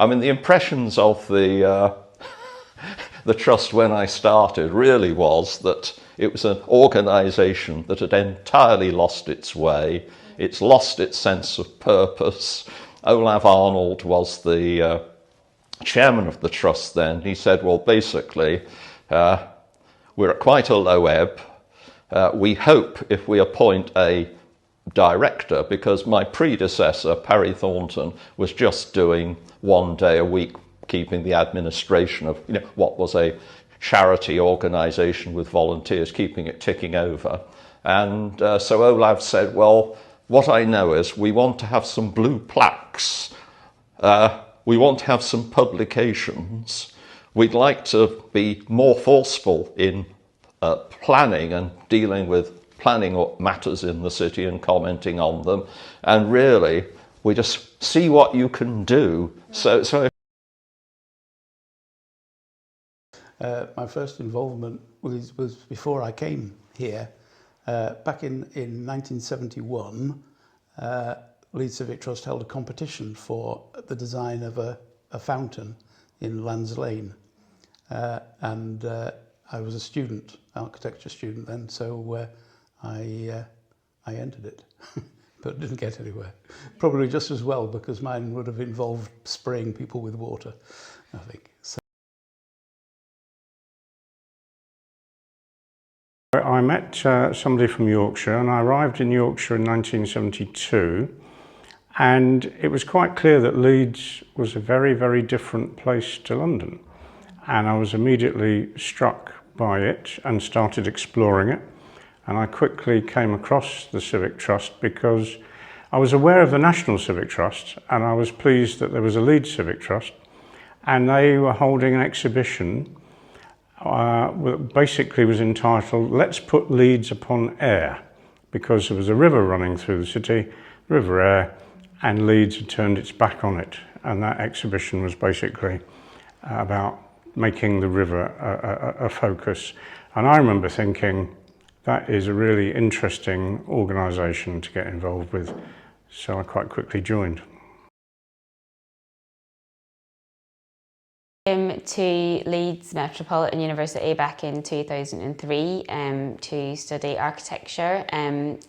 I mean, the impressions of the trust when I started really was that it was an organisation that had entirely lost its way. It's lost its sense of purpose. Olav Arnold was the chairman of the trust then. He said, well, basically, we're at quite a low ebb. We hope if we appoint a director, because my predecessor, Parry Thornton, was just doing 1 day a week, keeping the administration of what was a charity organisation with volunteers, keeping it ticking over. And so Olav said, well, what I know is we want to have some blue plaques. We want to have some publications. We'd like to be more forceful in planning and dealing with planning matters in the city and commenting on them. And really, we just see what you can do. So my first involvement was before I came here. Back in 1971, Leeds Civic Trust held a competition for the design of a fountain in Lands Lane. And I was a student, architecture student then, so I entered it, but didn't get anywhere. Probably just as well, because mine would have involved spraying people with water, I think. So. I met somebody from Yorkshire, and I arrived in Yorkshire in 1972, and it was quite clear that Leeds was a very, very different place to London. And I was immediately struck by it and started exploring it. And I quickly came across the Civic Trust because I was aware of the National Civic Trust, and I was pleased that there was a Leeds Civic Trust, and they were holding an exhibition that basically was entitled "Let's Put Leeds Upon Air," because there was a river running through the city, River Air, and Leeds had turned its back on it. And that exhibition was basically about making the river a focus. And I remember thinking, that is a really interesting organisation to get involved with, so I quite quickly joined. To Leeds Metropolitan University back in 2003 to study architecture.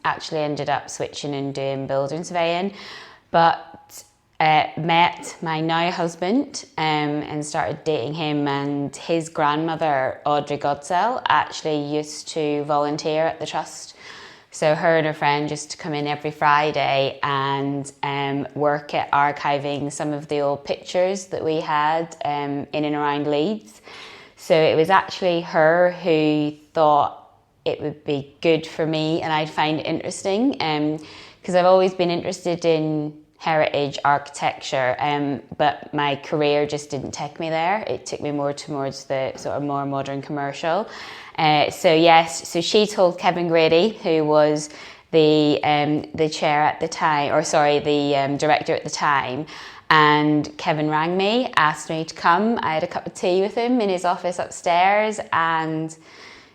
Actually ended up switching and doing building surveying, but met my now husband and started dating him, and his grandmother, Audrey Godsell, actually used to volunteer at the trust. So her and her friend used to come in every Friday and work at archiving some of the old pictures that we had in and around Leeds. So it was actually her who thought it would be good for me and I'd find it interesting, because I've always been interested in heritage architecture, but my career just didn't take me there. It took me more towards the sort of more modern commercial. So she told Kevin Grady, who was the chair at the time, or sorry, the director at the time, and Kevin rang me, asked me to come. I had a cup of tea with him in his office upstairs, and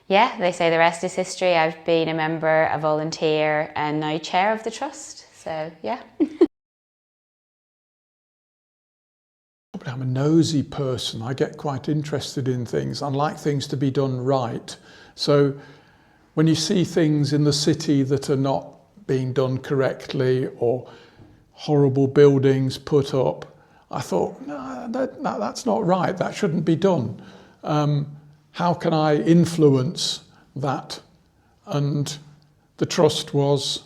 yeah, they say the rest is history. I've been a member, a volunteer, and now chair of the trust. So yeah. I'm a nosy person. I get quite interested in things. I like things to be done right. So when you see things in the city that are not being done correctly, or horrible buildings put up, I thought, no, that's not right. That shouldn't be done. How can I influence that? And the trust was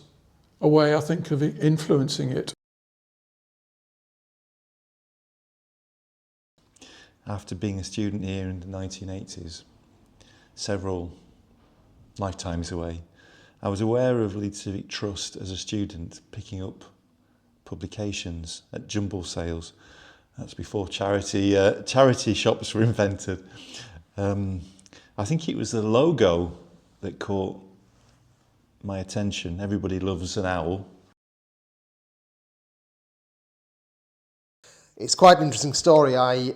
a way, I think, of influencing it. After being a student here in the 1980s, several lifetimes away, I was aware of Leeds Civic Trust as a student, picking up publications at jumble sales. That's before charity shops were invented. I think it was the logo that caught my attention. Everybody loves an owl. It's quite an interesting story. I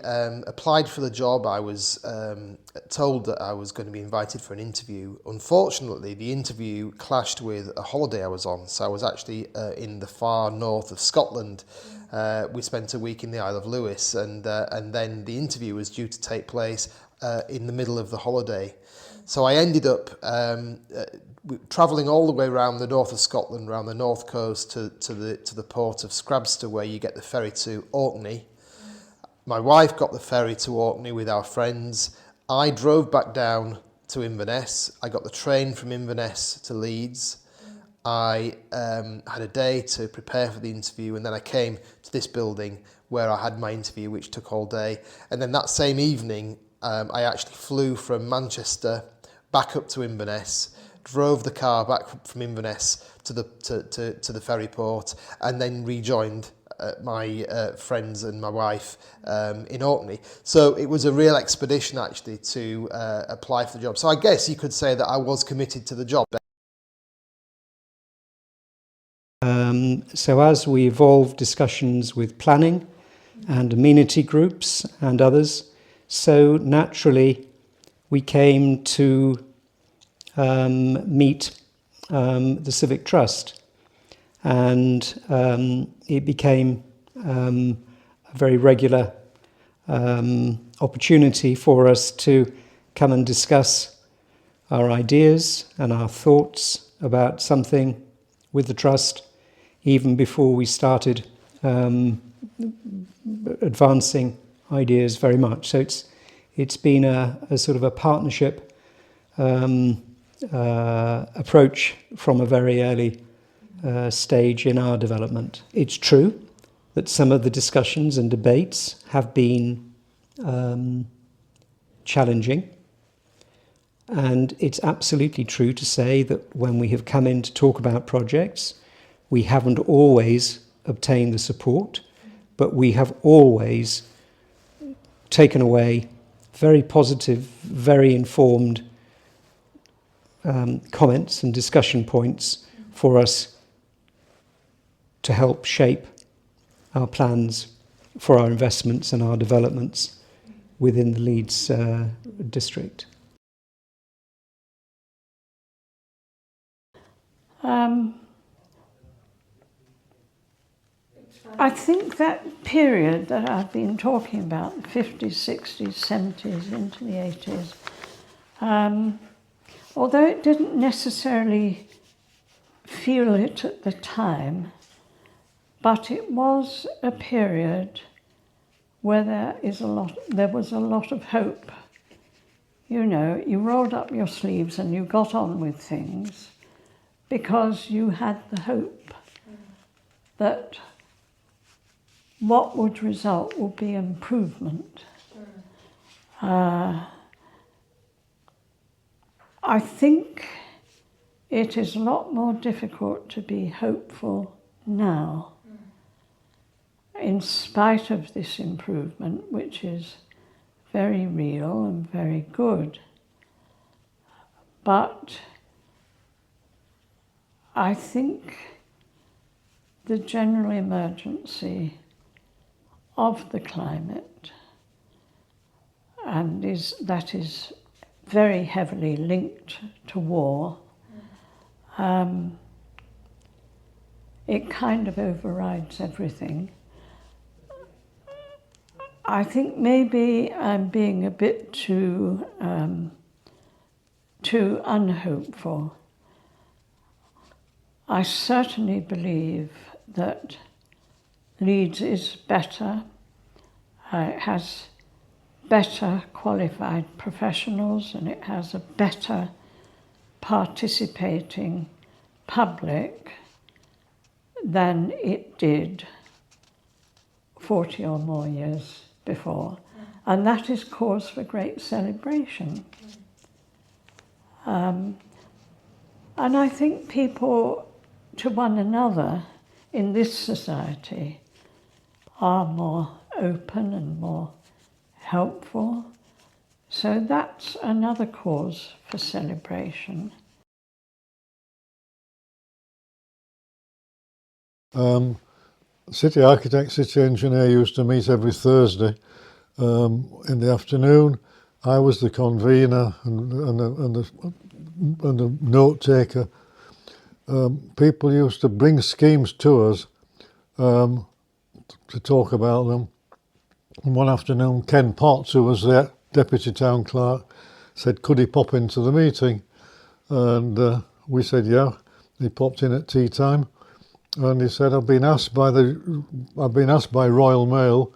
applied for the job. I was told that I was going to be invited for an interview. Unfortunately, the interview clashed with a holiday I was on. So I was actually in the far north of Scotland. We spent a week in the Isle of Lewis, and then the interview was due to take place in the middle of the holiday. So I ended up travelling all the way around the north of Scotland, around the north coast to the port of Scrabster, where you get the ferry to Orkney. My wife got the ferry to Orkney with our friends. I drove back down to Inverness. I got the train from Inverness to Leeds. I had a day to prepare for the interview, and then I came to this building where I had my interview, which took all day. And then that same evening, I actually flew from Manchester back up to Inverness, drove the car back from Inverness to the ferry port, and then rejoined my friends and my wife in Orkney. So it was a real expedition actually to apply for the job. So I guess you could say that I was committed to the job. So as we evolved discussions with planning and amenity groups and others, so naturally we came to meet the Civic Trust, and it became a very regular opportunity for us to come and discuss our ideas and our thoughts about something with the Trust, even before we started advancing ideas very much. So it's been a sort of a partnership approach from a very early stage in our development. It's true that some of the discussions and debates have been challenging, and it's absolutely true to say that when we have come in to talk about projects, we haven't always obtained the support, but we have always taken away very positive, very informed comments and discussion points for us to help shape our plans for our investments and our developments within the Leeds district. I think that period that I've been talking about, the 50s, 60s, 70s, into the 80s, although it didn't necessarily feel it at the time, but it was a period where there was a lot of hope. You know, you rolled up your sleeves and you got on with things because you had the hope that what would result would be improvement. I think it is a lot more difficult to be hopeful now, in spite of this improvement, which is very real and very good. But I think the general emergency of the climate, and that is very heavily linked to war, it kind of overrides everything. I think maybe I'm being a bit too unhopeful. I certainly believe that Leeds is better. It has better qualified professionals, and it has a better participating public than it did 40 or more years before. And that is cause for great celebration. And I think people to one another in this society are more open and more helpful. So that's another cause for celebration. city architect, city engineer used to meet every Thursday in the afternoon. I was the convener and the note taker. People used to bring schemes to us to talk about them. And one afternoon, Ken Potts, who was the deputy town clerk, said, could he pop into the meeting? And we said, yeah. He popped in at tea time, and he said, I've been asked by Royal Mail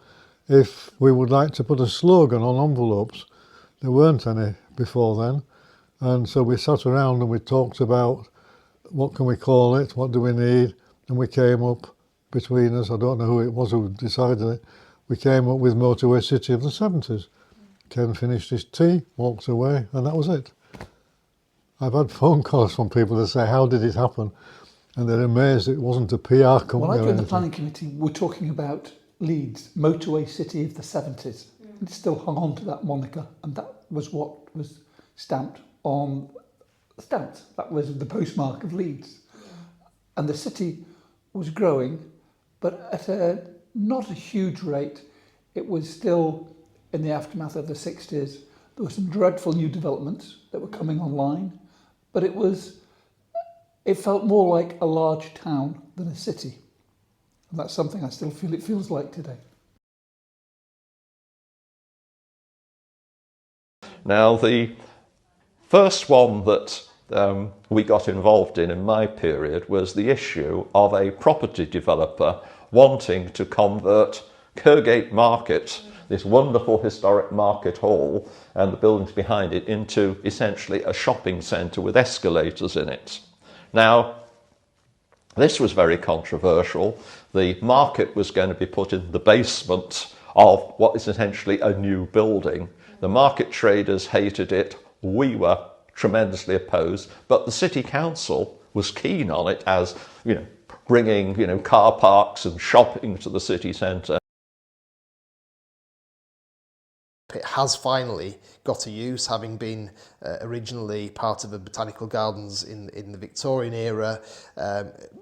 if we would like to put a slogan on envelopes. There weren't any before then. And so we sat around and we talked about what can we call it, what do we need, and we came up between us, I don't know who it was who decided it, we came up with Motorway City of the 70s. Ken finished his tea, walked away, and that was it. I've had phone calls from people that say, how did it happen? And they're amazed it wasn't a PR company. When I joined the planning committee, we're talking about Leeds, Motorway City of the 70s. It still hung on to that moniker, and that was what was stamped. That was the postmark of Leeds. And the city was growing, but at not a huge rate. It was still in the aftermath of the 60s. There were some dreadful new developments that were coming online, but it felt more like a large town than a city. And that's something I still feel it feels like today. Now, the first one that we got involved in my period was the issue of a property developer wanting to convert Kirgate Market, this wonderful historic market hall and the buildings behind it, into essentially a shopping centre with escalators in it. Now, this was very controversial. The market was going to be put in the basement of what is essentially a new building. The market traders hated it. We were tremendously opposed, but the city council was keen on it as, bringing, car parks and shopping to the city centre. It has finally got a use, having been originally part of the botanical gardens in the Victorian era.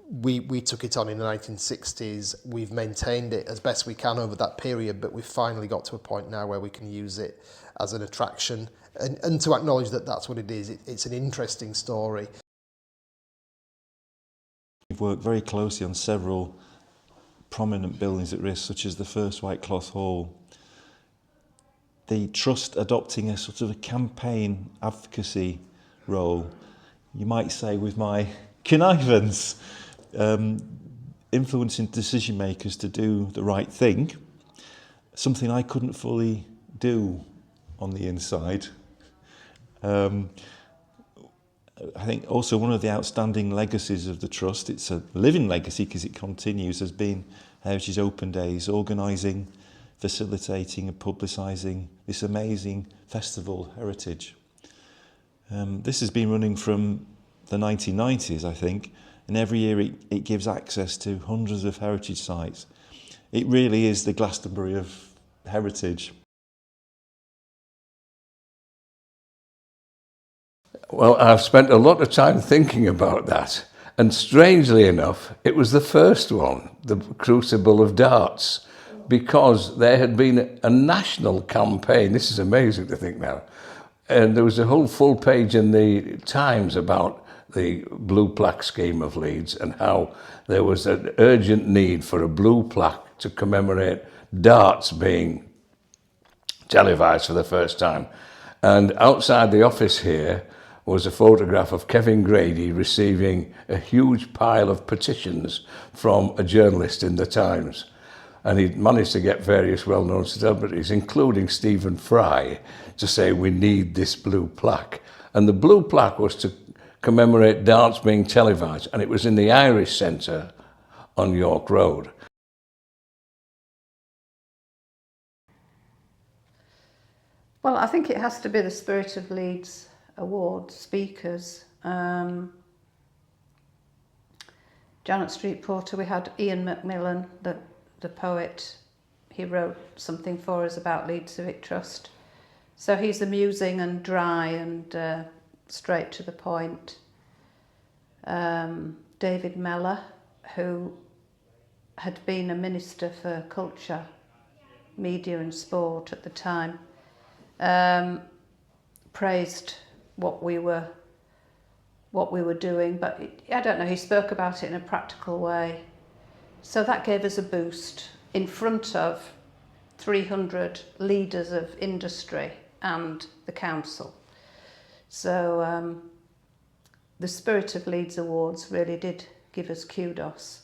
We took it on in the 1960s. We've maintained it as best we can over that period, but we've finally got to a point now where we can use it as an attraction and to acknowledge that that's what it is. It's an interesting story. We've worked very closely on several prominent buildings at risk, such as the first White Cloth Hall. The Trust adopting a sort of a campaign advocacy role, you might say with my connivance, influencing decision makers to do the right thing, something I couldn't fully do on the inside. I think also one of the outstanding legacies of the Trust, it's a living legacy because it continues, has been Heritage Open Days, organising, facilitating and publicising this amazing festival, Heritage. This has been running from the 1990s, I think, and every year it gives access to hundreds of heritage sites. It really is the Glastonbury of heritage. Well, I've spent a lot of time thinking about that, and strangely enough, it was the first one, the Crucible of Darts, because there had been a national campaign. This is amazing to think now. And there was a whole full page in the Times about the blue plaque scheme of Leeds and how there was an urgent need for a blue plaque to commemorate darts being televised for the first time. And outside the office here was a photograph of Kevin Grady receiving a huge pile of petitions from a journalist in the Times. And he'd managed to get various well-known celebrities, including Stephen Fry, to say, we need this blue plaque. And the blue plaque was to commemorate darts being televised, and it was in the Irish Centre on York Road. Well, I think it has to be the Spirit of Leeds Award speakers. Janet Street Porter, we had Ian Macmillan, the poet. He wrote something for us about Leeds Civic Trust. So he's amusing and dry and straight to the point. David Mellor, who had been a Minister for Culture, Media and Sport at the time, praised what we were doing, but I don't know, he spoke about it in a practical way. So that gave us a boost in front of 300 leaders of industry and the council. So the Spirit of Leeds Awards really did give us kudos.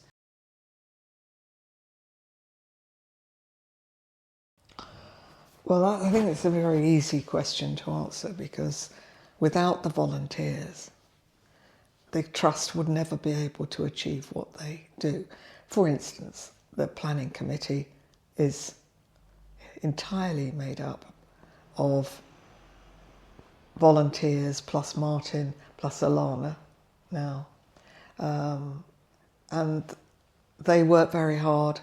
Well, I think it's a very easy question to answer, because without the volunteers, the Trust would never be able to achieve what they do. For instance, the planning committee is entirely made up of volunteers plus Martin plus Alana now. And they work very hard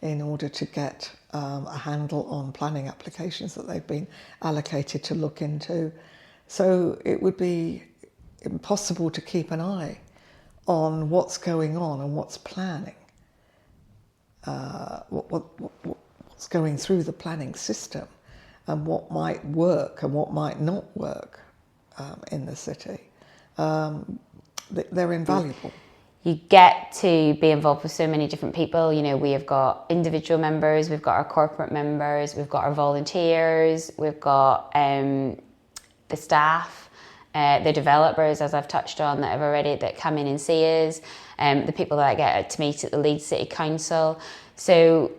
in order to get a handle on planning applications that they've been allocated to look into. So it would be impossible to keep an eye on what's going on and what's planning, what's going through the planning system, and what might work and what might not work in the city. They're invaluable. You get to be involved with so many different people. You know, we have got individual members, we've got our corporate members, we've got our volunteers, we've got the staff, the developers, as I've touched on, that come in and see us, the people that I get to meet at the Leeds City Council. So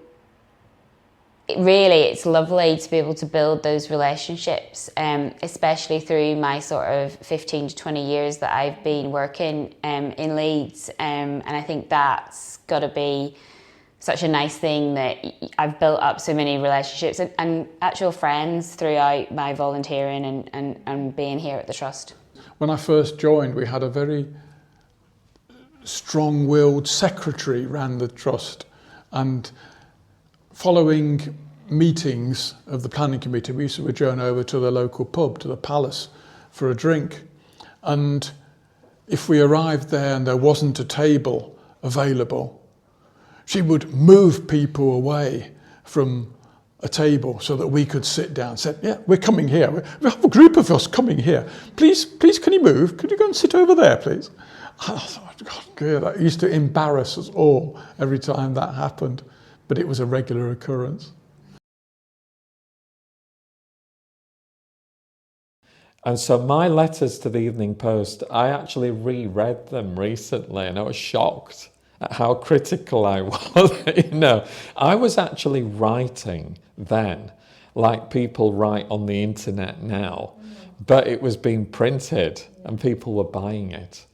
it's lovely to be able to build those relationships, especially through my sort of 15 to 20 years that I've been working in Leeds. And I think that's got to be such a nice thing, that I've built up so many relationships and actual friends throughout my volunteering and being here at the Trust. When I first joined, we had a very strong-willed secretary ran the Trust, and following meetings of the planning committee, we used to adjourn over to the local pub, to the Palace, for a drink. And if we arrived there and there wasn't a table available, she would move people away from a table so that we could sit down. Said, yeah, we're coming here. We have a group of us coming here. Please, can you move? Could you go and sit over there, please? I thought, God, good. That used to embarrass us all every time that happened, but it was a regular occurrence. And so my letters to the Evening Post, I actually reread them recently, and I was shocked at how critical I was. I was actually writing then like people write on the internet now, but it was being printed and people were buying it.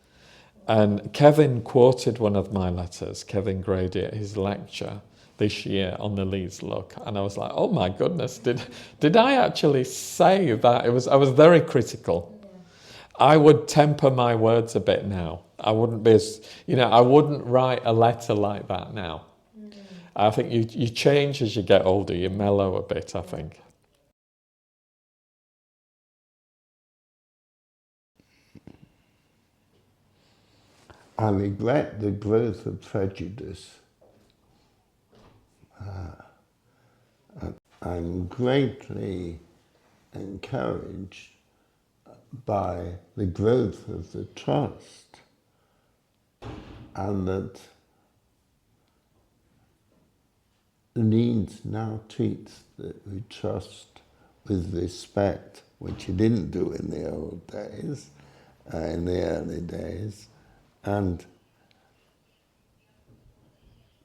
And Kevin quoted one of my letters, Kevin Grady, at his lecture this year on the Leeds Look, and I was like, oh my goodness, did I actually say that? I was very critical. I would temper my words a bit now. I wouldn't be as, I wouldn't write a letter like that now. I think you change as you get older, you mellow a bit, I think. I regret the growth of prejudice. I'm greatly encouraged by the growth of the Trust, and that Leeds now treats the Trust with respect, which you didn't do in the old days, in the early days, and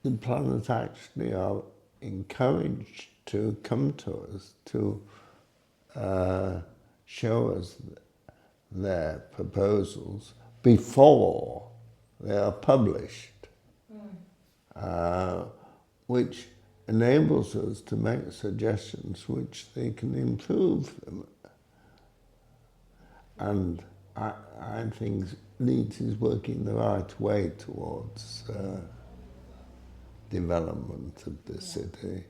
the planners actually are encouraged to come to us to show us their proposals before they are published, which enables us to make suggestions which they can improve them. And I think Leeds is working the right way towards development of the city.